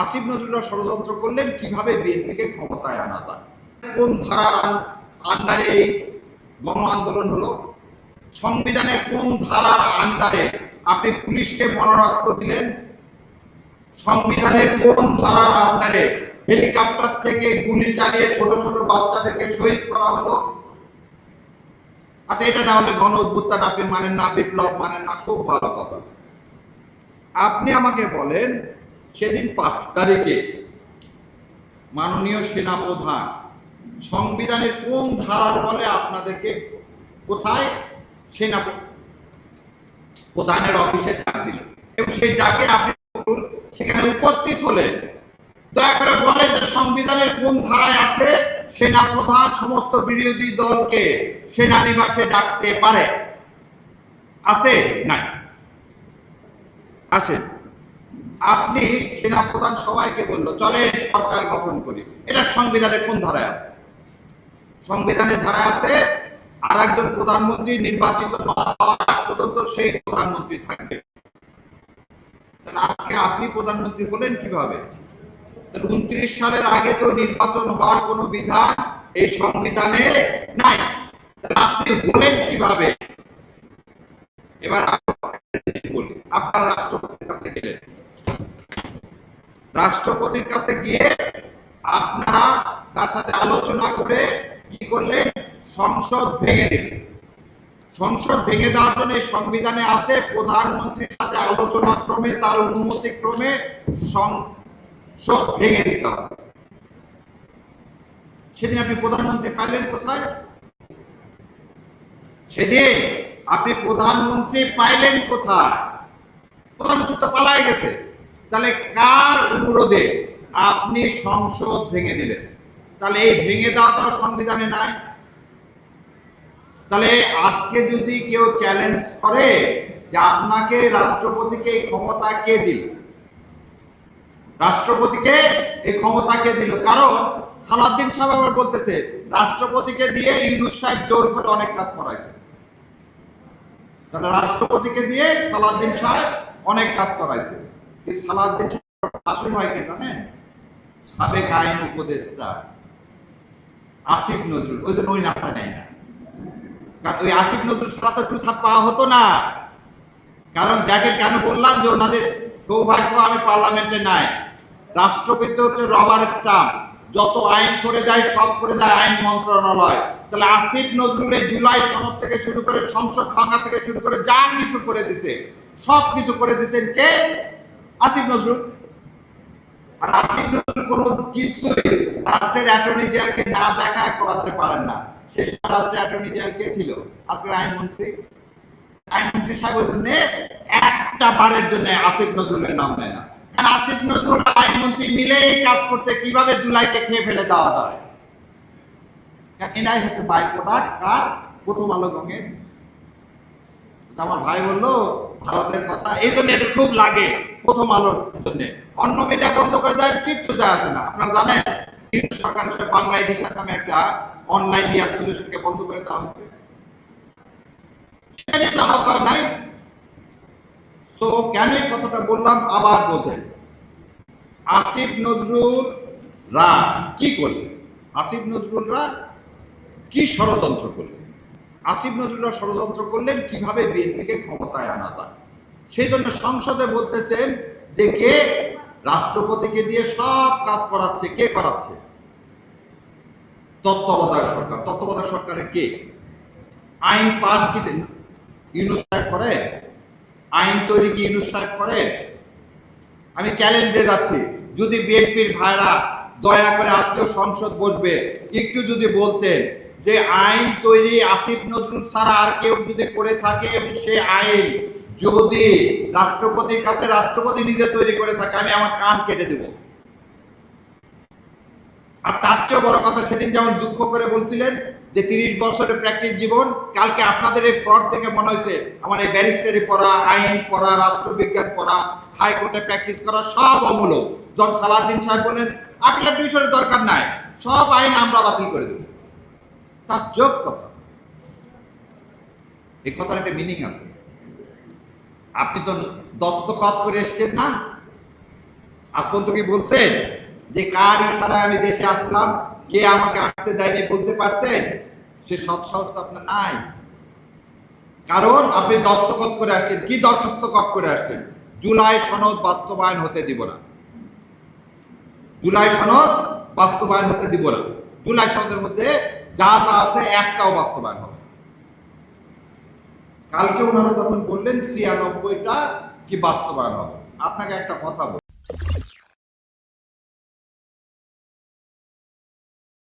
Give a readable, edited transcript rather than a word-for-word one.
আসিফ নজরুল্লাহ ষড়যন্ত্র করলেন কিভাবে বিএনপিকে ক্ষমতায় আনা যায়। কোন ধারার আন্ডারে এই গণ আন্দোলন হলো? সংবিধানের কোন ধারার আন্ডারে আপনি পুলিশকে মরণাস্ত্র দিলেন? সংবিধানের কোন ধারার আন্ডারে হেলিকপ্টার থেকে গুলি চালিয়ে ছোট ছোট বাচ্চাদেরকে শহীদ করা হলো? আচ্ছা, এটা না হলে গণ অভ্যুত্থান আপনি মানেন না, বিপ্লব মানেন না, খুব ভালো কথা। আপনি আমাকে বলেন, সেদিন 5 তারিখে মাননীয় সেনাপ্রধান সংবিধানের কোন ধারার বলে আপনাদেরকে কোথায় সেনা প্রধানের অফিসে ডাক দিল, এবং সেই ডাকে আপনি সেখানে উপস্থিত হলেন। দয়া করে বলেন যে সংবিধানের কোন ধারায় আছে সেনাপ্রধান সমস্ত বিরোধী দলকে সেনানিবাসে ডাকতে পারে? আছে? নাই। আসেন, আপনি সেনাপ্রধান সবাইকে বললো চলে সরকার গঠন করি, এটা সংবিধানের কোন ধারায় আছে? সংবিধানের ধারায় আছে আর একজন প্রধানমন্ত্রী নির্বাচিত হওয়ার আগ পর্যন্ত সেই প্রধানমন্ত্রী থাকবে। তাহলে আজকে আপনি প্রধানমন্ত্রী হলেন কিভাবে? 29 সালের আগে তো নির্বাচন হওয়ার কোনো বিধান এই সংবিধানে নাই, আপনি হলেন কিভাবে? এবার বলি, আপনারা রাষ্ট্রপতির কাছে গেলেন, রাষ্ট্রপতির কাছে গিয়ে আপনারা তার সাথে আলোচনা করে কি করলেন? সংসদ ভেঙে দিলেন। সংসদ ভেঙে দেওয়ার জন্য সংবিধানে আছে প্রধানমন্ত্রীর সাথে আলোচনা ক্রমে তার অনুমতি ক্রমে সংসদ ভেঙে দিতে হবে। সেদিন আপনি প্রধানমন্ত্রী পাইলেন কোথায়? সেদিন আপনি প্রধানমন্ত্রী পাইলেন কোথায়? প্রধানমন্ত্রী তো পালাই গেছে। তাহলে কার অনুরোধে আপনি সংসদ ভেঙে দিলেন? তাহলে এই ভেঙে দেওয়াটা সংবিধানে নাই। তাহলে আজকে যদি কেউ চ্যালেঞ্জ করে যে আপনাকে রাষ্ট্রপতিকে এই ক্ষমতা কে দিল, রাষ্ট্রপতিকে এই ক্ষমতা কে দিল? কারণ সালাউদ্দিন সাহেব আবার বলতেছে রাষ্ট্রপতিকে দিয়ে ইউনূস সাহেব জোর করে অনেক কাজ করাইছে। তাহলে রাষ্ট্রপতিকে দিয়ে সালাউদ্দিন সাহেব অনেক কাজ করাইছে। এই সালাউদ্দিন আসল হয় কে জানেন? সাবেক আইন উপদেষ্টা আসিফ নজরুল। ওই জন্য ওই নামটা নেয় না, কারণ ওই আসিফ নজরুল ছাড়া তো টুথা পাওয়া হতো না। কারণ দেখেন কেন বললাম যে ওনাদের সৌভাগ্য আমি পার্লামেন্টে নাই। রাষ্ট্রপতি হচ্ছে রবার স্টাম্প, যত আইন করে দেয় সব করে দেয় আইন মন্ত্রণালয়। তাহলে আসিফ নজরুল এই জুলাই সনদ থেকে শুরু করে সংসদ ভাঙা থেকে শুরু করে যা কিছু করে দিছে, সব কিছু করে দিচ্ছেন কে? আসিফ নজরুল। আর আসিফ নজরুল কোনো কিছুই রাষ্ট্রের অ্যাটর্নি জেনারেলকে না দেখা করাতে পারেন না। সেই রাষ্ট্রের অ্যাটর্নি জেনারেল কে ছিল? আজকের আইনমন্ত্রী। আইনমন্ত্রী সাহেব ওই জন্য একটা বারের জন্য আসিফ নজরুলের নাম নেয় না, কারণ আসিফ নজরুল আইনমন্ত্রী মিলেই কাজ করছে কিভাবে জুলাইকে খেয়ে ফেলে দেওয়া যায়। এনাই হচ্ছে বাই প্রোডাক্ট কার? প্রথম আলো গঙের। আমার ভাই বললো ভারতের কথা, এই জন্য এটা খুব লাগে প্রথম আলোর জন্য। অন্য মিডিয়া বন্ধ করে দেয়, কিচ্ছু যায় আসে না। আপনারা জানেন সরকারের সাথে বাংলা এডিশন নামে একটা অনলাইন ইয়া ছিল, সেটাকে বন্ধ করে দেওয়া হচ্ছে। নাই। সো কেন এই কথাটা বললাম আবার বোঝেন। আসিফ নজরুলরা কি করলেন? আসিফ নজরুলরা কি ষড়যন্ত্র করলেন? আসিফ নজরুলরা ষড়যন্ত্র করলেন কিভাবে বিএনপিকে ক্ষমতায় আনা যায়। সেই জন্য সংসদে বলতেছেন যে কে রাষ্ট্রপতিকে দিয়ে সব কাজ করাচ্ছে। কে করাচ্ছে? তত্ত্বাবধায়ক সরকার। তত্ত্বাবধায়ক সরকারে কে? আইন পাস কি ইউনূস সাহেব করে? আইন তৈরি কি ইউনূস সাহেব করে? আমি চ্যালেঞ্জে যাচ্ছি, যদি বিএনপির ভাইরা দয়া করে আজকেও সংসদ বসবে একটু যদি বলতেন যে আইন তৈরি আসিফ নজরুল ছাড়া আর কেউ যদি করে থাকে এবং সে আইন যদি রাষ্ট্রপতির কাছে রাষ্ট্রপতি নিজে তৈরি করে থাকে, আমি আমার কান কেটে দেব। আর তার চেয়েও বড় কথা, সেদিন যেমন দুঃখ করে বলছিলেন যে 30 বছরের প্র্যাকটিস জীবন, কালকে আপনাদের এই ফ্রড দেখে মনে হয়েছে আমার এই ব্যারিস্টারি পড়া, আইন পড়া, রাষ্ট্রবিজ্ঞান পড়া, হাইকোর্টে প্র্যাকটিস করা সব অমূলক। যখন সালাউদ্দিন সাহেব বলেন আপিল ডিভিশনের দরকার নাই, সব আইন আমরা বাতিল করে দেব, তার যোগ কথা। এই কথার একটা মিনিং আছে। আপনি তো দস্তখত করে এসছেন না, আজ পর্যন্ত কি বলছেন যে কার ইশারায় আমি দেশে আসলাম, কে আমাকে আসতে দেয়নি বলতে পারছেন? সে সৎ সাহস তো আপনার নাই। কারণ আপনি দস্তখত করে আসছেন। কি দস্তখত করে আসছেন? জুলাই সনদ বাস্তবায়ন হতে দিব না। জুলাই সনদ বাস্তবায়ন হতে দিব না। জুলাই সনদের মধ্যে যা যা আছে একটাও বাস্তবায়ন হবে। কালকে ওনারা যখন বললেন ৯৬টা কি বাস্তবায়ন হবে, আপনাকে একটা কথা বল,